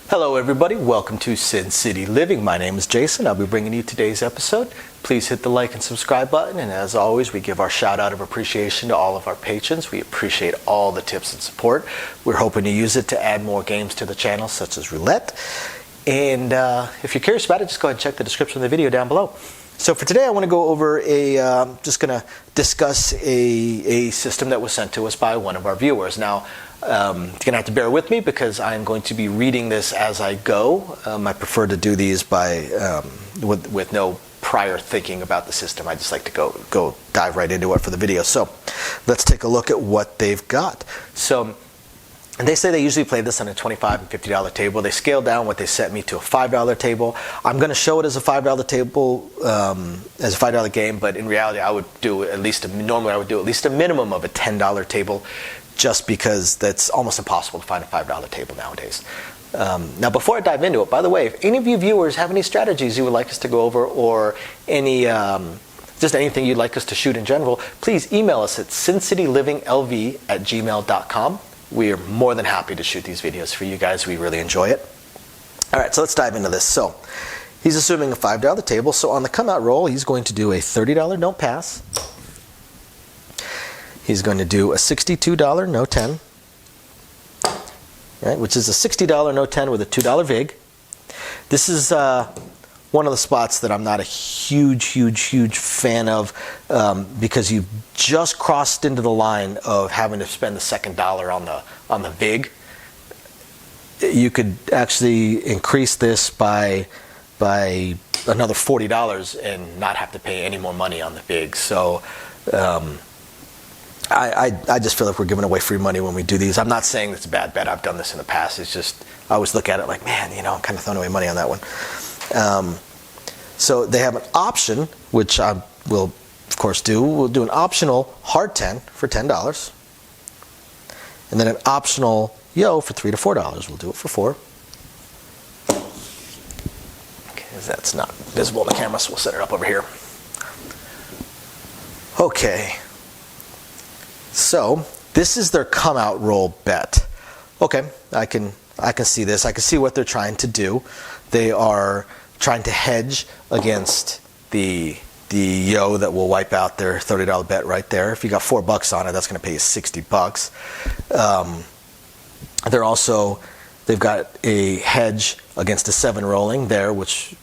Hello everybody, welcome to Sin City Living. My name is Jason. I'll be bringing you today's episode. Please hit the like and subscribe button, and as always we give our shout out of appreciation to all of our patrons. We appreciate all the tips and support. We're hoping to use it to add more games to the channel such as roulette. And if you're curious about it, just go ahead and check the description of the video down below. So for today I want to go over just going to discuss a system that was sent to us by one of our viewers. Now you're going to have to bear with me because I'm going to be reading this as I go. I prefer to do these by with no prior thinking about the system. I just like to go dive right into it for the video. So let's take a look at what they've got. So they say they usually play this on a $25 and $50 table. They scaled down what they sent me to a $5 table. I'm going to show it as a $5 table, as a $5 game, but in reality I would do normally I would do at least a minimum of a $10 table, just because that's almost impossible to find a $5 table nowadays. Now before I dive into it, by the way, if any of you viewers have any strategies you would like us to go over, or any just anything you'd like us to shoot in general, please email us at sincitylivinglv@gmail.com. We are more than happy to shoot these videos for you guys. We really enjoy it. Alright, so let's dive into this. So he's assuming a $5 table, so on the come out roll he's going to do a $30 no pass. He's going to do a $62 no 10, right, which is a $60 no 10 with a $2 vig. This is one of the spots that I'm not a huge fan of, because you've just crossed into the line of having to spend the second dollar on the vig. You could actually increase this by another $40 and not have to pay any more money on the vig. So I just feel like we're giving away free money when we do these. I'm not saying it's a bad bet. I've done this in the past. It's just I always look at it like, man, I'm kind of throwing away money on that one. So they have an option, which I will of course do. We'll do an optional hard 10 for $10, and then an optional yo for $3 to $4. We'll do it for $4. Okay, that's not visible on the camera, so we'll set it up over here. Okay. So this is their come out roll bet. Okay, I can see this. I can see what they're trying to do. They are trying to hedge against the yo that will wipe out their $30 bet right there. If you got $4 on it, that's going to pay you $60. They've got a hedge against a 7 rolling there, which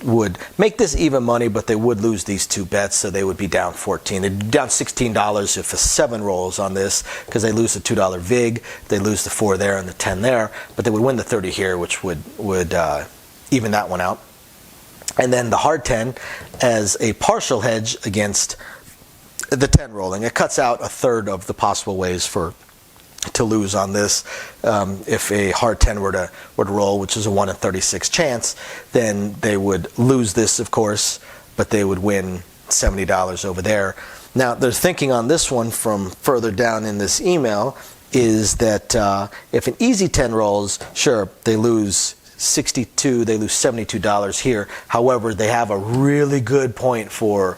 would make this even money, but they would lose these two bets, so they would be down 14. They'd be down $16 if a 7 rolls on this, because they lose the $2 vig, they lose the 4 there and the 10 there, but they would win the 30 here, which would even that one out. And then the hard 10 as a partial hedge against the 10 rolling. It cuts out a third of the possible ways to lose on this. If a hard 10 were to roll, which is a 1 in 36 chance, then they would lose this, of course, but they would win $70 over there. Now, their thinking on this one from further down in this email is that if an easy 10 rolls, sure, they lose $62, they lose $72 here. However, they have a really good point for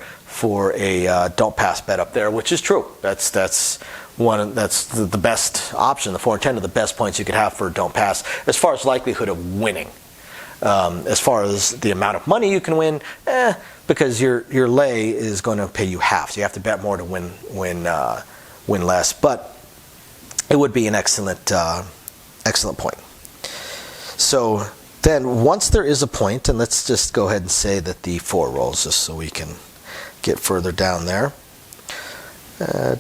a don't pass bet up there, which is true. That's the best option. The 4 and 10 are the best points you could have for don't pass as far as likelihood of winning. As far as the amount of money you can win, because your lay is going to pay you half, so you have to bet more to win less. But it would be an excellent point. So then once there is a point, and let's just go ahead and say that the 4 rolls, just so we can get further down there. Okay,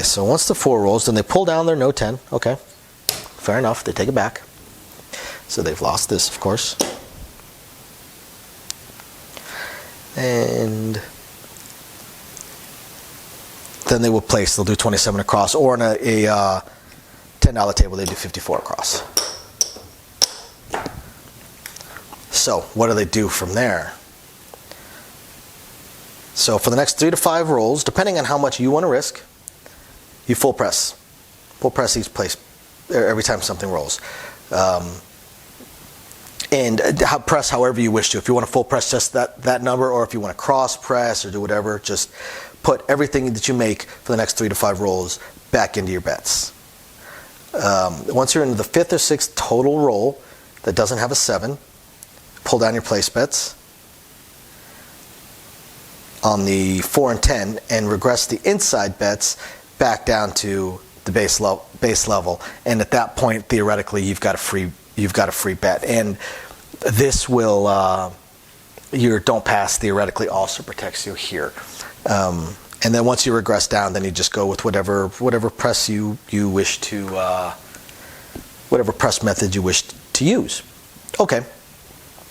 so once the 4 rolls, then they pull down their no 10. Okay, fair enough, they take it back. So they've lost this, of course. And then they will place, they'll do 27 across, or on a $10 table they do 54 across. So what do they do from there? So for the next 3 to 5 rolls, depending on how much you want to risk, you full press each place every time something rolls. And press however you wish to. If you want to full press just that number, or if you want to cross press or do whatever, just put everything that you make for the next 3 to 5 rolls back into your bets. Once you're into the 5th or 6th total roll that doesn't have a 7, pull down your place bets on the 4 and 10 and regress the inside bets back down to the base level. And at that point, theoretically, you've got a free bet. And this will your don't pass theoretically also protects you here. And then once you regress down, then you just go with whatever press you wish to, whatever press method you wish to use. Okay.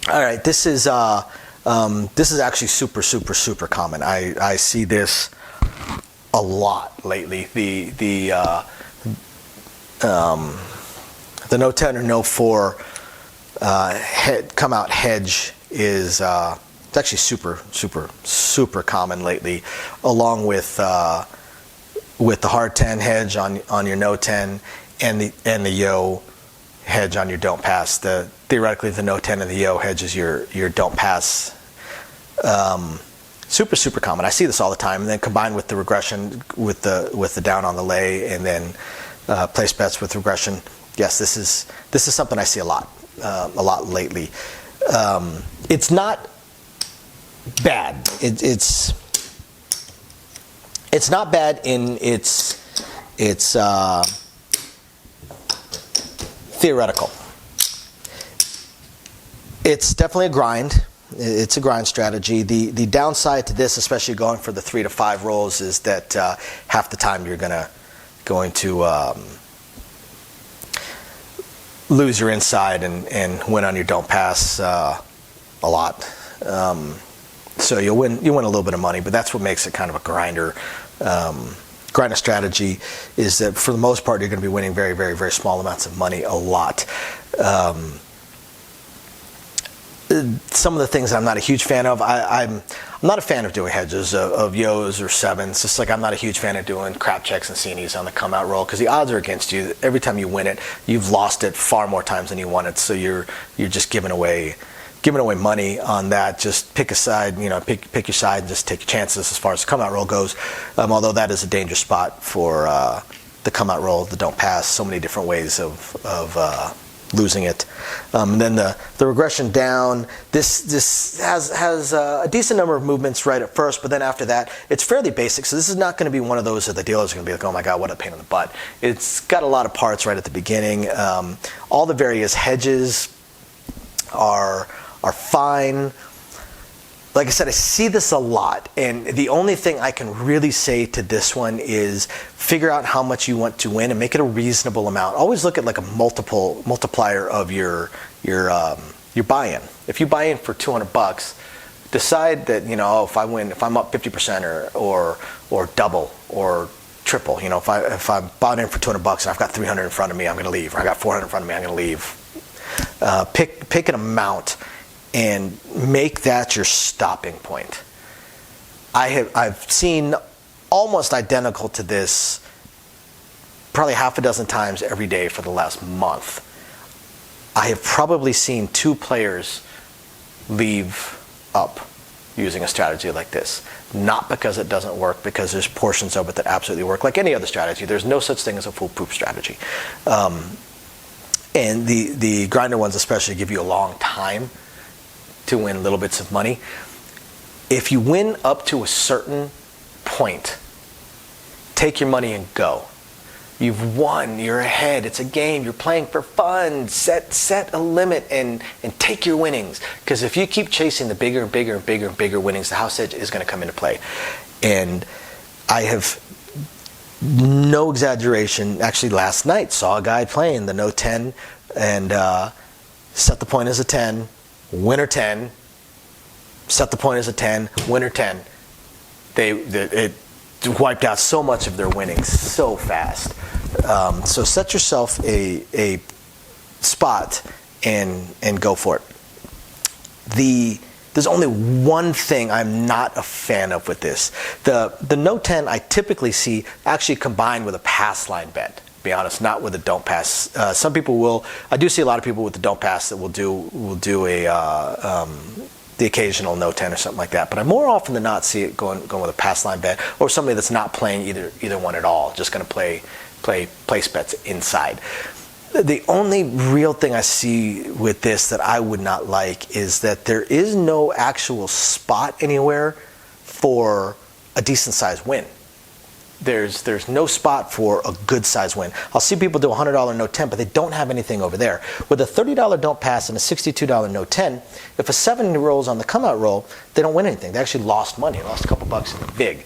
All right. This is actually super common. I see this a lot lately. The no 10 or no 4 come out hedge is it's actually super common lately, along with the hard 10 hedge on your no 10 and the yo hedge on your don't pass. Theoretically, the no 10 and the yo hedge is your don't pass. Super common. I see this all the time. And then combined with the regression with the down on the lay, and then place bets with regression. Yes, this is something I see a lot lately. It's not bad. It's not bad in its theoretical. It's definitely a grind. It's a grind strategy. The downside to this, especially going for the 3 to 5 rolls, is that half the time you're going to lose your inside and win on your don't pass a lot. So you'll win a little bit of money, but that's what makes it kind of a grinder strategy, is that for the most part you're going to be winning very small amounts of money a lot. Some of the things I'm not a huge fan of, I'm not a fan of doing hedges of yos or 7s. Just like I'm not a huge fan of doing crap checks and CNEs on the come out roll, because the odds are against you. Every time you win it, you've lost it far more times than you won it. So you're just giving away money on that. Just pick a side, pick your side and just take your chances as far as the come out roll goes. Although that is a dangerous spot for the come out roll, the don't pass. So many different ways of losing it. And then the regression down, this has a decent number of movements right at first, but then after that it's fairly basic. So this is not going to be one of those that the dealers are going to be like, oh my god, what a pain in the butt. It's got a lot of parts right at the beginning. All the various hedges are fine. Like I said, I see this a lot, and the only thing I can really say to this one is figure out how much you want to win and make it a reasonable amount. Always look at like a multiplier of your buy-in. If you buy in for $200, decide that if I'm up 50% or double or triple. If I bought in for $200 and I've got 300 in front of me, I'm going to leave. Or I got 400 in front of me, I'm going to leave. Pick an amount and make that your stopping point. I've seen almost identical to this probably half a dozen times every day for the last month. I have probably seen 2 players leave up using a strategy like this. Not because it doesn't work, because there's portions of it that absolutely work. Like any other strategy, there's no such thing as a foolproof strategy. And the grinder ones especially give you a long time to win little bits of money. If you win up to a certain point, take your money and go. You've won, you're ahead, it's a game, you're playing for fun. Set a limit and take your winnings. Because if you keep chasing the bigger and bigger winnings, the house edge is going to come into play. And I have no exaggeration, actually last night saw a guy playing the no 10 and set the point as a 10, winner 10, set the point as a 10, winner 10. It wiped out so much of their winnings so fast. So set yourself a spot and go for it. There's only one thing I'm not a fan of with this. The no 10 I typically see actually combined with a pass line bet. Be honest, not with a don't pass. Some people will. I do see a lot of people with the don't pass that will do a the occasional no 10 or something like that. But I more often than not see it going with a pass line bet, or somebody that's not playing either one at all, just going to play place bets inside. The only real thing I see with this that I would not like is that there is no actual spot anywhere for a decent sized win. There's no spot for a good size win. I'll see people do a $100 no 10, but they don't have anything over there. With a $30 don't pass and a $62 no 10, if a 7 rolls on the come out roll, they don't win anything. They actually lost money, lost a couple bucks in the vig.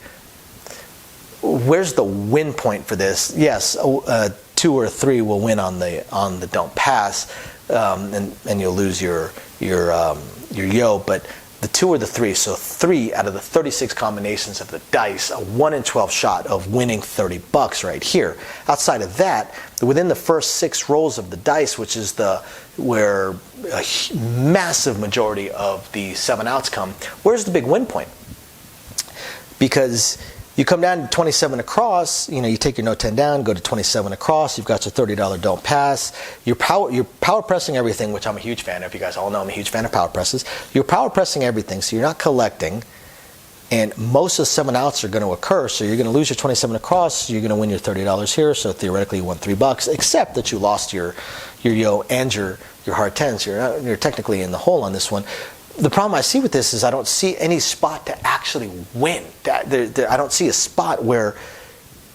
Where's the win point for this? Yes, 2 or 3 will win on the don't pass, and you'll lose your yo, but the 2 or the 3, so 3 out of the 36 combinations of the dice, a 1 in 12 shot of winning 30 bucks right here. Outside of that, within the first 6 rolls of the dice, which is where a massive majority of the 7 outs come, where's the big win point? Because you come down to 27 across, you take your no 10 down, go to 27 across, you've got your $30 don't pass, you're power pressing everything, which I'm a huge fan of. You guys all know I'm a huge fan of power presses. You're power pressing everything, so you're not collecting, and most of the 7 outs are going to occur, so you're going to lose your 27 across, you're going to win your $30 here, so theoretically you won $3, except that you lost your yo and your hard 10s. You're technically in the hole on this one. The problem I see with this is I don't see any spot to actually win. I don't see a spot where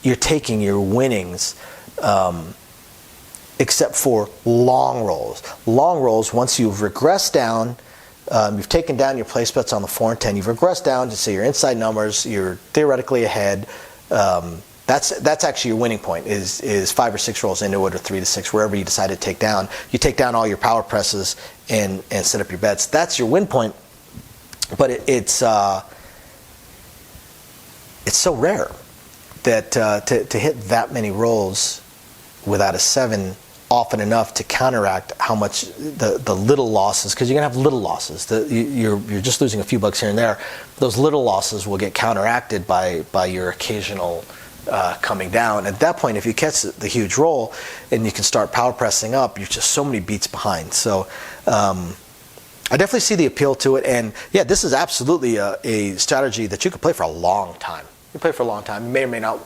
you're taking your winnings, except for long rolls. Long rolls, once you've regressed down, you've taken down your place bets on the 4 and 10, you've regressed down to say your inside numbers, you're theoretically ahead. That's actually your winning point, is 5 or 6 rolls into it, or 3 to 6, wherever you decide to take down. You take down all your power presses and set up your bets. That's your win point, but it's so rare that to hit that many rolls without a 7 often enough to counteract how much the little losses, because you're going to have little losses. You're just losing a few bucks here and there. Those little losses will get counteracted by your occasional coming down. At that point, if you catch the huge roll and you can start power pressing up, you're just so many beats behind. So I definitely see the appeal to it, and yeah, this is absolutely a strategy that you could play for a long time. You play for a long time. You may or may not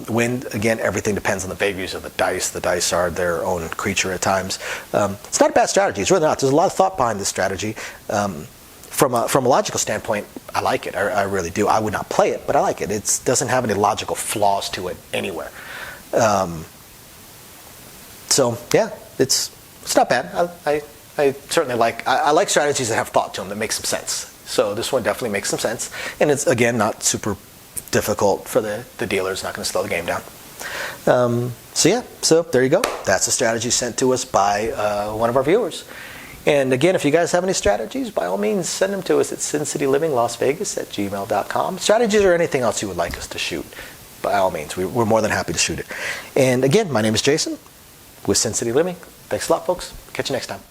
win. Again, everything depends on the vagaries of the dice. The dice are their own creature at times. It's not a bad strategy. It's really not. There's a lot of thought behind this strategy. From a logical standpoint, I like it. I really do. I would not play it, but I like it. It doesn't have any logical flaws to it anywhere. So yeah, it's not bad. I certainly like strategies that have thought to them, that make some sense. So this one definitely makes some sense, and it's again not super difficult for the dealer. It's not going to slow the game down. So there you go. That's a strategy sent to us by one of our viewers. And again, if you guys have any strategies, by all means, send them to us at sincitylivinglasvegas@gmail.com. Strategies or anything else you would like us to shoot, by all means, we're more than happy to shoot it. And again, my name is Jason with Sin City Living. Thanks a lot, folks. Catch you next time.